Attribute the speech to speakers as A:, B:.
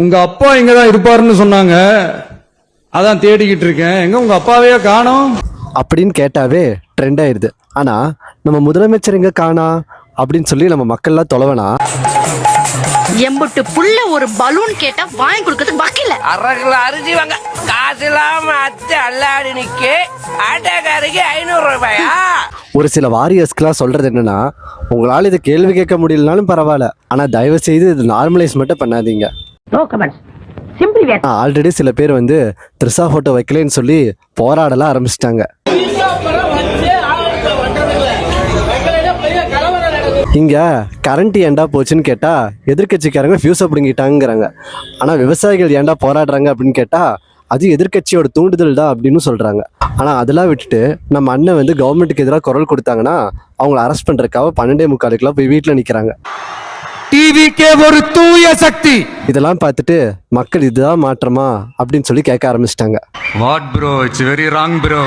A: உங்க அப்பா இங்கதான் இருப்பாருன்னு சொன்னாங்க, அதான் தேடிக்கிட்டு இருக்கேன். எங்க உங்க அப்பாவையே காணோம்
B: அப்படின்னு கேட்டாவே ட்ரெண்ட் ஆயிடுது. ஆனா நம்ம முதலமைச்சர் எங்க காணா அப்படின்னு சொல்லி நம்ம மக்கள்லாம் தொலைவனா
C: எம்புட்டு புள்ள ஒரு பலூன் கேட்டா வாங்கி கொடுக்கறதுக்கு வக்கில்ல.
D: அரகுல அரிசி வாங்க காசு இல்லாம அத்தை அல்லாடி நிக்க ஆட்டக்காரருக்கு 500 ரூபாயா?
B: ஒரு சில வாரியர்ஸ்க்குலாம் சொல்றது என்னன்னா, உங்களால இதை கேள்வி கேட்க முடியலனாலும் பரவாயில்ல, ஆனா தயவு செய்து இது நார்மலைஸ் மட்டும் பண்ணாதீங்க. ஆல்ரெடி சில பேர் வந்து த்ரிஷா போட்டோ வைக்கலன்னு சொல்லி போராடலாம் ஆரம்பிச்சிட்டாங்க. இங்க கரண்ட் ஏண்டா போச்சுன்னு கேட்டா எதிர்கட்சிக்காரங்க ஃபியூஸை பிடுங்கிட்டாங்கிறாங்க. ஆனா விவசாயிகள் ஏண்டா போராடுறாங்க அப்படின்னு கேட்டா அது எதிர்கட்சியோட தூண்டுதல் தான் அப்படின்னு சொல்றாங்க. ஆனா அதெல்லாம் விட்டுட்டு நம்ம அண்ணன் வந்து கவர்மெண்ட்டுக்கு எதிராக குரல் கொடுத்தாங்கன்னா அவங்களை அரெஸ்ட் பண்றதுக்காக 12:45 போய் வீட்டுல நிக்கிறாங்க.
A: டிவிக்கே ஒரு தூய சக்தி.
B: இதெல்லாம் பார்த்துட்டு மக்கள் இதுதான் மாற்றமா அப்படின்னு சொல்லி கேட்க ஆரம்பிச்சிட்டாங்க.
A: What bro, it's very wrong bro.